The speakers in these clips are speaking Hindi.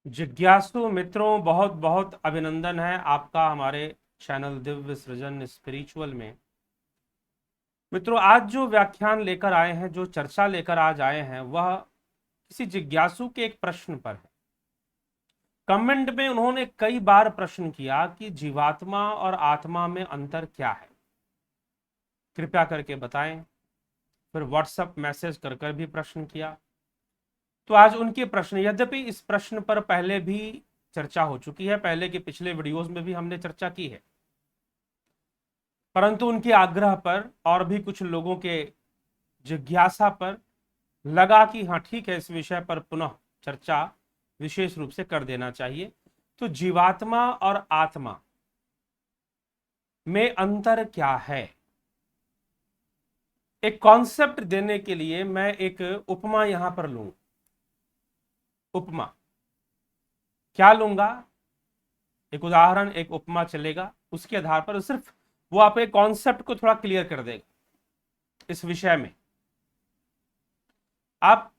जिज्ञासु मित्रों, बहुत बहुत अभिनंदन है आपका हमारे चैनल दिव्य सृजन स्पिरिचुअल में। मित्रों, आज जो व्याख्यान लेकर आए हैं, जो चर्चा लेकर आज आए हैं, वह किसी जिज्ञासु के एक प्रश्न पर है। कमेंट में उन्होंने कई बार प्रश्न किया कि जीवात्मा और आत्मा में अंतर क्या है, कृपया करके बताएं। फिर व्हाट्सएप मैसेज कर कर भी प्रश्न किया। तो आज उनके प्रश्न, यद्यपि इस प्रश्न पर पहले भी चर्चा हो चुकी है, पहले के पिछले वीडियोस में भी हमने चर्चा की है, परंतु उनके आग्रह पर और भी कुछ लोगों के जिज्ञासा पर लगा कि हाँ ठीक है, इस विषय पर पुनः चर्चा विशेष रूप से कर देना चाहिए। तो जीवात्मा और आत्मा में अंतर क्या है, एक कॉन्सेप्ट देने के लिए मैं एक उपमा यहां पर लूंगा। उपमा क्या लूंगा? एक उदाहरण, एक उपमा चलेगा, उसके आधार पर सिर्फ वो आपके कॉन्सेप्ट को थोड़ा क्लियर कर देगा इस विषय में। आप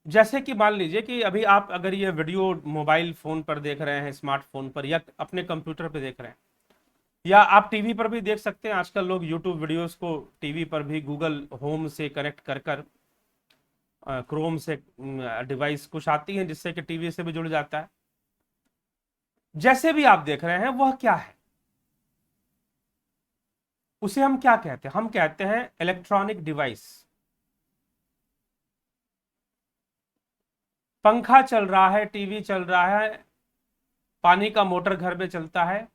जैसे कि मान लीजिए कि अभी आप अगर ये वीडियो मोबाइल फोन पर देख रहे हैं, स्मार्टफोन पर, या अपने कंप्यूटर पर देख रहे हैं, या आप टीवी पर भी देख सकते हैं। आजकल लोग यूट्यूब वीडियोस को टीवी पर भी गूगल होम से कनेक्ट कर कर, क्रोम से डिवाइस कुछ आती है जिससे कि टीवी से भी जुड़ जाता है। जैसे भी आप देख रहे हैं, वह क्या है, उसे हम क्या कहते हैं? हम कहते हैं इलेक्ट्रॉनिक डिवाइस। पंखा चल रहा है, टीवी चल रहा है, पानी का मोटर घर में चलता है,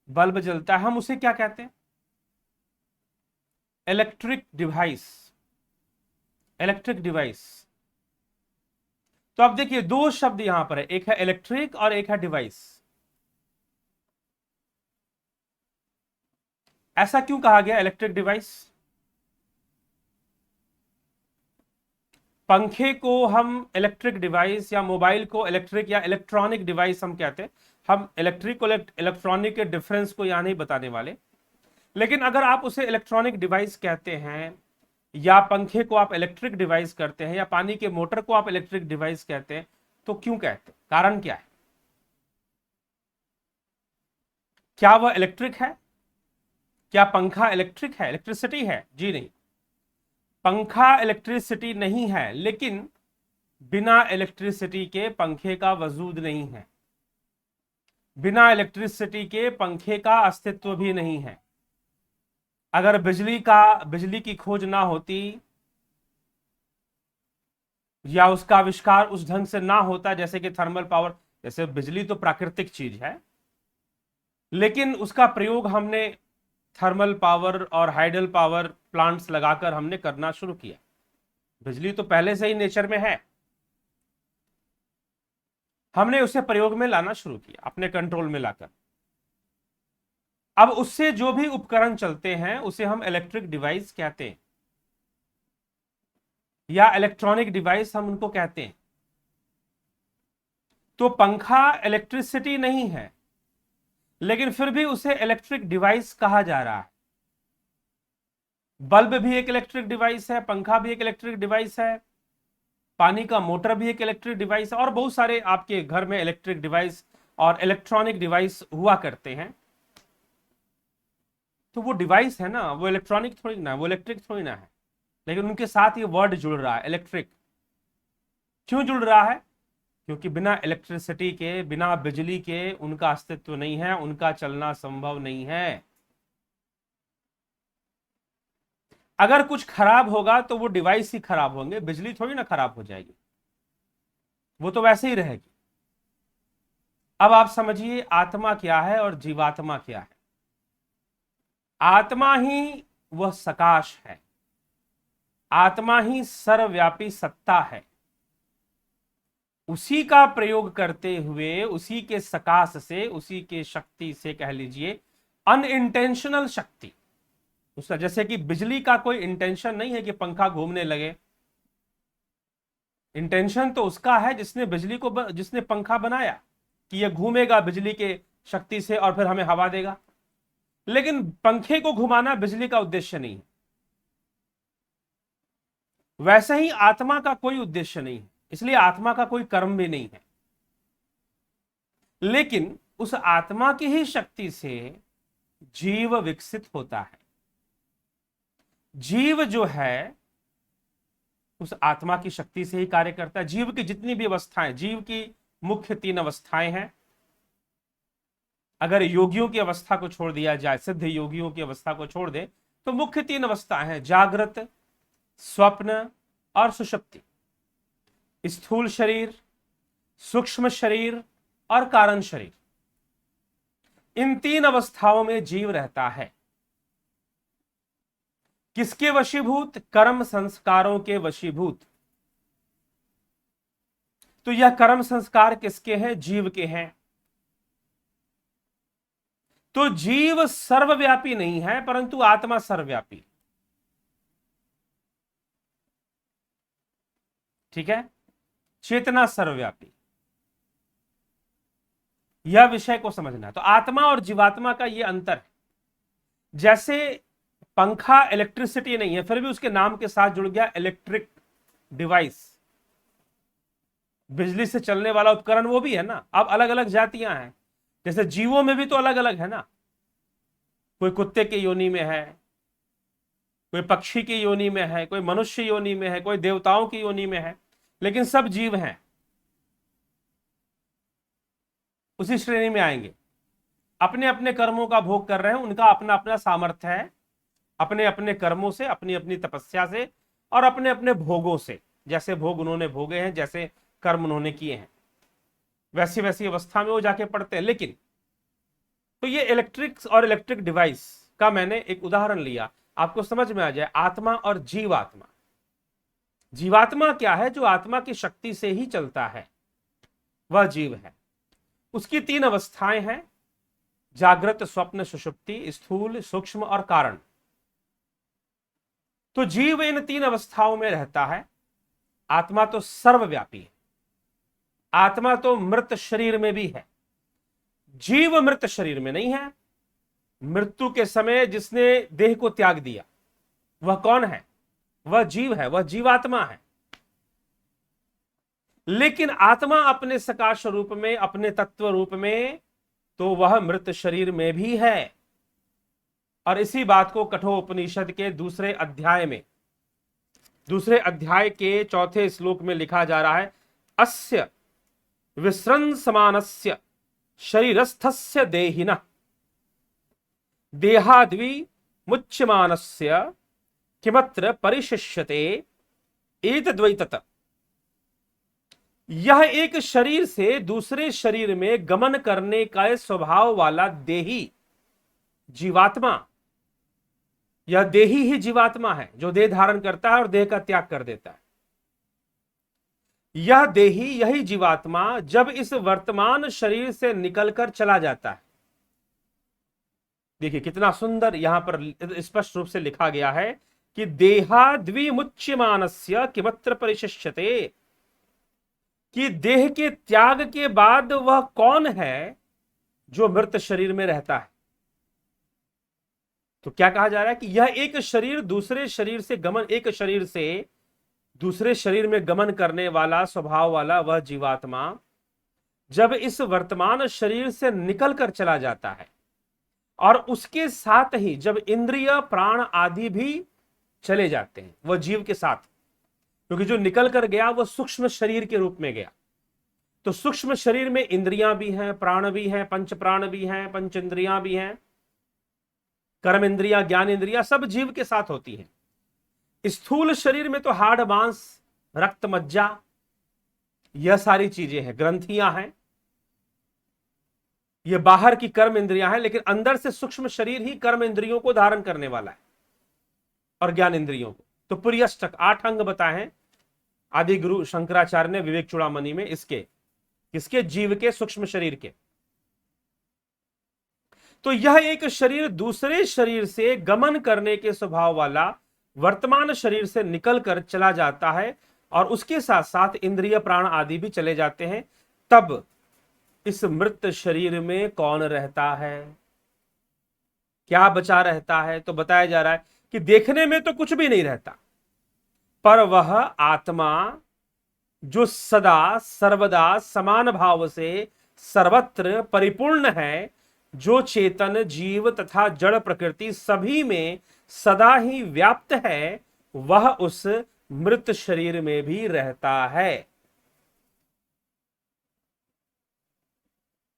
बल्ब जलता है, हम उसे क्या कहते हैं? Electric device. Electric device. तो अब देखिए, दो शब्द यहां पर है, एक है इलेक्ट्रिक और एक है डिवाइस। ऐसा क्यों कहा गया इलेक्ट्रिक डिवाइस? पंखे को हम इलेक्ट्रिक डिवाइस, या मोबाइल को इलेक्ट्रिक या इलेक्ट्रॉनिक डिवाइस हम कहते हैं। हम इलेक्ट्रिक और इलेक्ट्रॉनिक के डिफरेंस को यहां नहीं बताने वाले, लेकिन अगर आप उसे इलेक्ट्रॉनिक डिवाइस कहते हैं, या पंखे को आप इलेक्ट्रिक डिवाइस करते हैं, या पानी के मोटर को आप इलेक्ट्रिक डिवाइस कहते हैं, तो क्यों कहते हैं? कारण क्या है? क्या वह इलेक्ट्रिक है? क्या पंखा इलेक्ट्रिक है, इलेक्ट्रिसिटी है? जी नहीं, पंखा इलेक्ट्रिसिटी नहीं है, लेकिन बिना इलेक्ट्रिसिटी के पंखे का वजूद नहीं है। बिना इलेक्ट्रिसिटी के पंखे का अस्तित्व भी नहीं है। अगर बिजली की खोज ना होती, या उसका आविष्कार उस ढंग से ना होता, जैसे कि थर्मल पावर, जैसे बिजली तो प्राकृतिक चीज है, लेकिन उसका प्रयोग हमने थर्मल पावर और हाइडल पावर प्लांट्स लगाकर हमने करना शुरू किया। बिजली तो पहले से ही नेचर में है, हमने उसे प्रयोग में लाना शुरू किया, अपने कंट्रोल में लाकर। अब उससे जो भी उपकरण चलते हैं उसे हम इलेक्ट्रिक डिवाइस कहते हैं, या इलेक्ट्रॉनिक डिवाइस हम उनको कहते हैं। तो पंखा इलेक्ट्रिसिटी नहीं है, लेकिन फिर भी उसे इलेक्ट्रिक डिवाइस कहा जा रहा है। बल्ब भी एक इलेक्ट्रिक डिवाइस है, पंखा भी एक इलेक्ट्रिक डिवाइस है, पानी का मोटर भी एक इलेक्ट्रिक डिवाइस है, और बहुत सारे आपके घर में इलेक्ट्रिक डिवाइस और इलेक्ट्रॉनिक डिवाइस हुआ करते हैं। तो वो डिवाइस है ना, वो इलेक्ट्रॉनिक थोड़ी ना, वो इलेक्ट्रिक थोड़ी ना है, लेकिन उनके साथ ये वर्ड जुड़ रहा है, इलेक्ट्रिक। क्यों जुड़ रहा है? क्योंकि बिना इलेक्ट्रिसिटी के, बिना बिजली के उनका अस्तित्व नहीं है, उनका चलना संभव नहीं है। अगर कुछ खराब होगा तो वो डिवाइस ही खराब होंगे, बिजली थोड़ी ना खराब हो जाएगी, वो तो वैसे ही रहेगी। अब आप समझिए आत्मा क्या है और जीवात्मा क्या है। आत्मा ही वह सकाश है, आत्मा ही सर्वव्यापी सत्ता है। उसी का प्रयोग करते हुए, उसी के सकाश से, उसी के शक्ति से, कह लीजिए अनइंटेंशनल शक्ति उसका, जैसे कि बिजली का कोई इंटेंशन नहीं है कि पंखा घूमने लगे। इंटेंशन तो उसका है जिसने जिसने पंखा बनाया, कि यह घूमेगा बिजली के शक्ति से और फिर हमें हवा देगा। लेकिन पंखे को घुमाना बिजली का उद्देश्य नहीं है। वैसे ही आत्मा का कोई उद्देश्य नहीं है, इसलिए आत्मा का कोई कर्म भी नहीं है। लेकिन उस आत्मा की ही शक्ति से जीव विकसित होता है। जीव जो है उस आत्मा की शक्ति से ही कार्य करता है। जीव की जितनी भी अवस्थाएं, जीव की मुख्य 3 अवस्थाएं हैं। अगर योगियों की अवस्था को छोड़ दिया जाए, सिद्ध योगियों की अवस्था को छोड़ दे, तो मुख्य 3 अवस्थाएं हैं, जागृत, स्वप्न और सुषुप्ति। स्थूल शरीर, सूक्ष्म शरीर और कारण शरीर, इन 3 अवस्थाओं में जीव रहता है। किसके वशीभूत? कर्म संस्कारों के वशीभूत। तो यह कर्म संस्कार किसके हैं? जीव के हैं। तो जीव सर्वव्यापी नहीं है, परंतु आत्मा सर्वव्यापी। ठीक है, चेतना सर्वव्यापी, यह विषय को समझना है। तो आत्मा और जीवात्मा का यह अंतर है। जैसे पंखा इलेक्ट्रिसिटी नहीं है, फिर भी उसके नाम के साथ जुड़ गया इलेक्ट्रिक डिवाइस, बिजली से चलने वाला उपकरण, वो भी है ना। अब अलग अलग जातियां हैं, जैसे जीवों में भी तो अलग अलग है ना। कोई कुत्ते की योनि में है, कोई पक्षी की योनि में है, कोई मनुष्य योनि में है, कोई देवताओं की योनि में है, लेकिन सब जीव हैं, उसी श्रेणी में आएंगे। अपने अपने कर्मों का भोग कर रहे हैं, उनका अपना अपना सामर्थ्य है, अपने अपने कर्मों से, अपनी अपनी तपस्या से और अपने अपने भोगों से। जैसे भोग उन्होंने भोगे हैं, जैसे कर्म उन्होंने किए हैं, वैसी वैसी अवस्था में वो जाके पड़ते हैं। लेकिन तो ये इलेक्ट्रिक्स और इलेक्ट्रिक डिवाइस का मैंने एक उदाहरण लिया, आपको समझ में आ जाए। आत्मा और जीवात्मा। जीवात्मा क्या है? जो आत्मा की शक्ति से ही चलता है, वह जीव है। उसकी 3 अवस्थाएं हैं, जागृत, स्वप्न, सुषुप्ति, स्थूल, सूक्ष्म और कारण। तो जीव इन 3 अवस्थाओं में रहता है। आत्मा तो सर्वव्यापी है, आत्मा तो मृत शरीर में भी है, जीव मृत शरीर में नहीं है। मृत्यु के समय जिसने देह को त्याग दिया, वह कौन है? वह जीव है, वह जीवात्मा है। लेकिन आत्मा अपने सकाश रूप में, अपने तत्व रूप में, तो वह मृत शरीर में भी है। और इसी बात को कठोपनिषद के दूसरे अध्याय में, दूसरे अध्याय के 4 श्लोक में लिखा जा रहा है, अस्य विसृंसमानस्य शरीरस्थस्य देहिनः देहाद्वि मुच्यमानस्य किमत्र परिशिष्यते एतद्वै तत्। यह एक शरीर से दूसरे शरीर में गमन करने का स्वभाव वाला देही, जीवात्मा, यह देही ही जीवात्मा है, जो देह धारण करता है और देह का त्याग कर देता है। यह देही, यही जीवात्मा जब इस वर्तमान शरीर से निकलकर चला जाता है, देखिए कितना सुंदर यहां पर स्पष्ट रूप से लिखा गया है कि देहाद्विमुच्यमानस्य किमत्र परिशिष्यते, कि देह के त्याग के बाद वह कौन है जो मृत शरीर में रहता है। तो क्या कहा जा रहा है कि यह एक शरीर दूसरे शरीर से गमन, एक शरीर से दूसरे शरीर में गमन करने वाला स्वभाव वाला वह जीवात्मा जब इस वर्तमान शरीर से निकलकर चला जाता है, और उसके साथ ही जब इंद्रिय, प्राण आदि भी चले जाते हैं, वह जीव के साथ, क्योंकि जो निकल कर गया वह सूक्ष्म शरीर के रूप में गया। तो सूक्ष्म शरीर में इंद्रियां भी हैं, प्राण भी हैं, पंच प्राण भी हैं, पंच इंद्रियां भी हैं, कर्म इंद्रियां, ज्ञान इंद्रियां, सब जीव के साथ होती हैं। स्थूल शरीर में तो हाड़, मांस, रक्त, मज्जा, यह सारी चीजें हैं, ग्रंथियां हैं, ये बाहर की कर्म इंद्रियां हैं। लेकिन अंदर से सूक्ष्म शरीर ही कर्म इंद्रियों को धारण करने वाला है और ज्ञान इंद्रियों को। तो पुर्यष्टक 8 अंग बताए हैं आदि गुरु शंकराचार्य ने विवेक चूड़ामणि में, इसके किसके? जीव के, सूक्ष्म शरीर के। तो यह एक शरीर दूसरे शरीर से गमन करने के स्वभाव वाला वर्तमान शरीर से निकलकर चला जाता है, और उसके साथ साथ इंद्रिय, प्राण आदि भी चले जाते हैं। तब इस मृत शरीर में कौन रहता है? क्या बचा रहता है? तो बताया जा रहा है कि देखने में तो कुछ भी नहीं रहता, पर वह आत्मा जो सदा सर्वदा समान भाव से सर्वत्र परिपूर्ण है, जो चेतन जीव तथा जड़ प्रकृति सभी में सदा ही व्याप्त है, वह उस मृत शरीर में भी रहता है।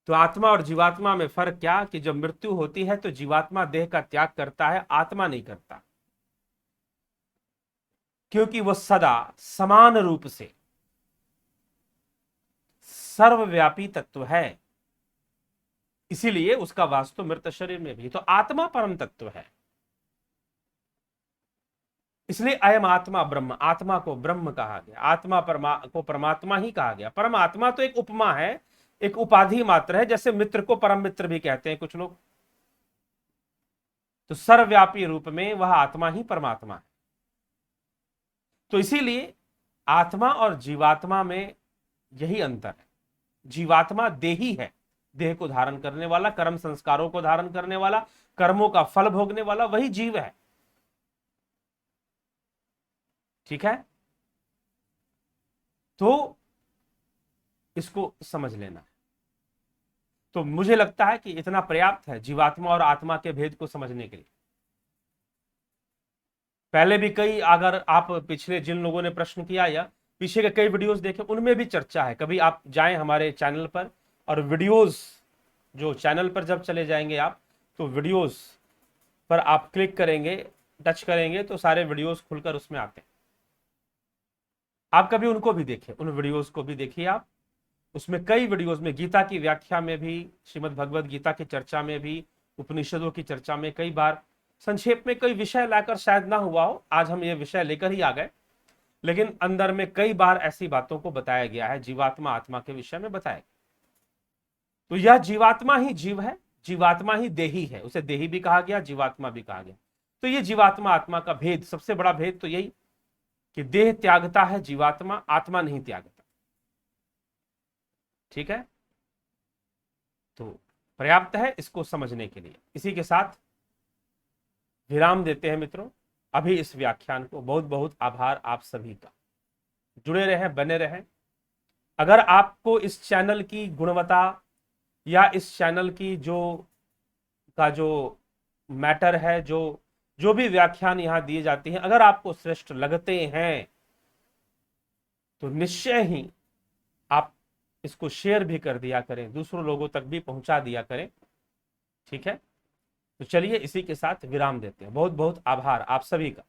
तो आत्मा और जीवात्मा में फर्क क्या, कि जब मृत्यु होती है तो जीवात्मा देह का त्याग करता है, आत्मा नहीं करता, क्योंकि वह सदा समान रूप से सर्वव्यापी तत्व है, इसीलिए उसका वास्तव मृत शरीर में भी। तो आत्मा परम तत्व है, इसलिए अयम आत्मा ब्रह्म, आत्मा को ब्रह्म कहा गया, आत्मा को परमात्मा ही कहा गया। परमात्मा तो एक उपमा है, एक उपाधि मात्र है, जैसे मित्र को परम मित्र भी कहते हैं कुछ लोग। तो सर्वव्यापी रूप में वह आत्मा ही परमात्मा है। तो इसीलिए आत्मा और जीवात्मा में यही अंतर है। जीवात्मा देही है, देह को धारण करने वाला, कर्म संस्कारों को धारण करने वाला, कर्मों का फल भोगने वाला, वही जीव है। ठीक है, तो इसको समझ लेना। तो मुझे लगता है कि इतना पर्याप्त है जीवात्मा और आत्मा के भेद को समझने के लिए। पहले भी कई, अगर आप पिछले जिन लोगों ने प्रश्न किया या पीछे के कई वीडियोस देखे, उनमें भी चर्चा है। कभी आप जाएं हमारे चैनल पर, और वीडियोस जो चैनल पर जब चले जाएंगे आप, तो वीडियोस पर आप क्लिक करेंगे, टच करेंगे, तो सारे वीडियोस खुलकर उसमें आते हैं। आप कभी उनको भी देखें, उन वीडियोस को भी देखिए आप। उसमें कई वीडियोस में गीता की व्याख्या में भी, श्रीमद् भगवद गीता की चर्चा में भी, उपनिषदों की चर्चा में कई बार संक्षेप में कई विषय लाकर, शायद ना हुआ हो, आज हम ये विषय लेकर ही आ गए, लेकिन अंदर में कई बार ऐसी बातों को बताया गया है, जीवात्मा आत्मा के विषय में बताया गया। तो यह जीवात्मा ही जीव है, जीवात्मा ही देही है, उसे देही भी कहा गया, जीवात्मा भी कहा गया। तो ये जीवात्मा आत्मा का भेद, सबसे बड़ा भेद तो यही कि देह त्यागता है जीवात्मा, आत्मा नहीं त्यागता। ठीक है, तो पर्याप्त है इसको समझने के लिए। इसी के साथ विराम देते हैं मित्रों अभी इस व्याख्यान को। बहुत बहुत आभार आप सभी का, जुड़े रहें, बने रहें। अगर आपको इस चैनल की गुणवत्ता या इस चैनल की जो मैटर है, जो भी व्याख्यान यहां दिए जाते हैं, अगर आपको श्रेष्ठ लगते हैं तो निश्चय ही आप इसको शेयर भी कर दिया करें, दूसरों लोगों तक भी पहुंचा दिया करें। ठीक है, तो चलिए इसी के साथ विराम देते हैं। बहुत बहुत आभार आप सभी का।